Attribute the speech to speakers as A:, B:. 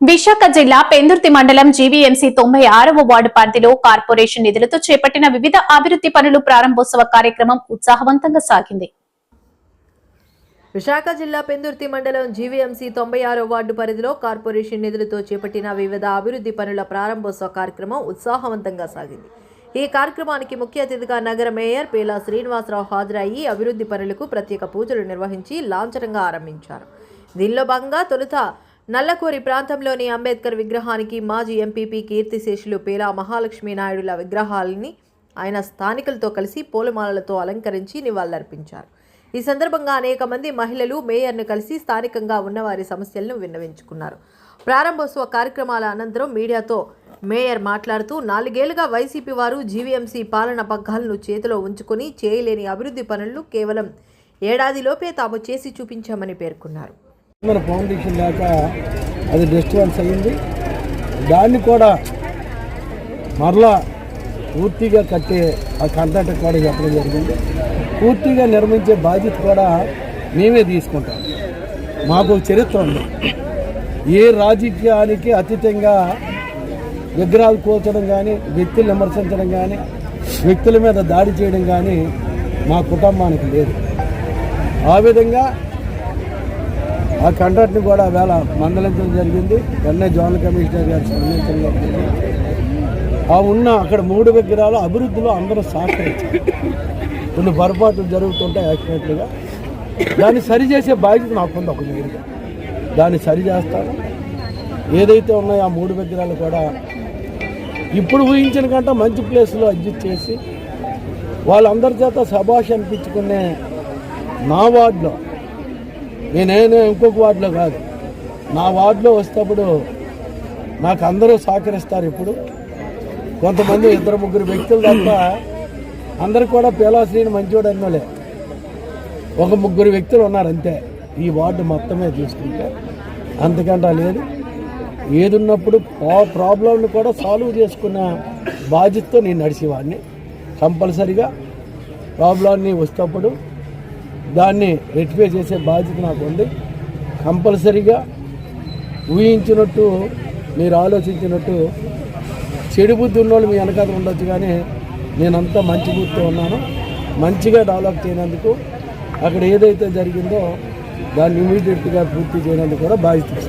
A: విశాఖ జిల్లా పెందుర్తి మండలం GVMC 96వ ward పరిధిలో కార్పొరేషన్ నిధులతో చేపట్టిన వివిధ అభివృద్ధి పనులు ప్రారంభోత్సవ కార్యక్రమం ఉత్సాహవంతంగా సాగింది.
B: విశాఖ జిల్లా పెందుర్తి మండలం జీవీఎంసీ 96వ వార్డు పరిధిలో కార్పొరేషన్ నిధులతో చేపట్టిన వివిధ అభివృద్ధి పనుల ప్రారంభోత్సవ కార్యక్రమం ఉత్సాహవంతంగా సాగింది. ఈ కార్యక్రమానికి ముఖ్య అతిథిగా నగర మేయర్ పేలా శ్రీనివాసరావు హాజరయ్యి అభివృద్ధి పనులకు ప్రత్యేక పూజలు నిర్వహించి లాంఛనంగా ఆరంభించారు. దీనిలో భాగంగా తొలుత నల్లకోరి ప్రాంతంలోని అంబేద్కర్ విగ్రహానికి మాజీ ఎంపీపీ కీర్తిశేషులు పేలా మహాలక్ష్మీ నాయుడుల విగ్రహాలని ఆయన స్థానికులతో కలిసి పూలమాలలతో అలంకరించి నివాళులర్పించారు. ఈ సందర్భంగా అనేక మంది మహిళలు మేయర్ను కలిసి స్థానికంగా ఉన్నవారి సమస్యలను విన్నవించుకున్నారు. ప్రారంభోత్సవ కార్యక్రమాల అనంతరం మీడియాతో మేయర్ మాట్లాడుతూ 4 ఏళ్లుగా వైసీపీ వారు జీవీఎంసీ పాలన పగ్గాలను చేతిలో ఉంచుకుని చేయలేని అభివృద్ధి పనులను కేవలం ఏడాదిలోపే తాము చేసి చూపించామని పేర్కొన్నారు.
C: మన ఫౌండేషన్ దాకా అది డిస్టర్బెన్స్ అయ్యింది. దాన్ని కూడా మరలా పూర్తిగా కట్టే ఆ కాంట్రాక్ట్ కూడా చెప్పడం జరిగింది. పూర్తిగా నిర్మించే బాధ్యత కూడా మేమే తీసుకుంటాం. మాకు చరిత్ర ఉంది. ఏ రాజకీయానికి అతీతంగా విగ్రహాలు కూల్చడం కానీ, వ్యక్తులు విమర్శించడం కానీ, వ్యక్తుల మీద దాడి చేయడం కానీ మా కుటుంబానికి లేదు. ఆ విధంగా ఆ కాంట్రాక్ట్ని కూడా వేళ మందలించడం జరిగింది. వెంటనే జోనల్ కమిషనర్ గారు స్పందించడం జరిగింది. ఆ ఉన్న అక్కడ 3 విగ్రహాలు అభివృద్ధిలో అందరూ సహకరించారు. కొన్ని పొరపాట్లు జరుగుతుంటాయి యాక్సిడెంట్లుగా. దాన్ని సరిచేసే బాధ్యత నాకుంది. ఒక దగ్గరగా దాన్ని సరి చేస్తాను. ఏదైతే ఉన్నాయో ఆ 3 విగ్రహాలు కూడా ఇప్పుడు ఊహించిన కంటే మంచి ప్లేస్లో అడ్జస్ట్ చేసి వాళ్ళందరి చేత శభాష్ అనిపించుకునే నా వార్డులో, నేనైనా ఇంకొక వార్డులో కాదు, నా వార్డులో వస్తేప్పుడు నాకు అందరూ సహకరిస్తారు. ఇప్పుడు కొంతమంది 2-3 వ్యక్తులు తప్ప అందరు కూడా పేలాశ్రీని మంచివాడు అన్నోలే. ఒక 3 వ్యక్తులు ఉన్నారు అంతే. ఈ వార్డు మొత్తమే చూసుకుంటే అంతకంటే లేదు. ఏది ఉన్నప్పుడు ఆ ప్రాబ్లంని కూడా సాల్వ్ చేసుకున్న బాధ్యతతో నేను నడిచేవాడిని. కంపల్సరిగా ప్రాబ్లాన్ని వస్తేప్పుడు దాన్ని రెక్టిఫై చేసే బాధ్యత నాకు ఉంది. కంపల్సరిగా ఊహించినట్టు మీరు ఆలోచించినట్టు చెడు బుద్ధి ఉన్నోళ్ళు మీ వెనకాల ఉండొచ్చు, కానీ నేనంతా మంచి బుద్ధితో ఉన్నాను. మంచిగా డెవలప్ చేయనందుకు అక్కడ ఏదైతే జరిగిందో దాన్ని ఇమీడియట్గా పూర్తి చేయనందుకు కూడా బాధ్యత.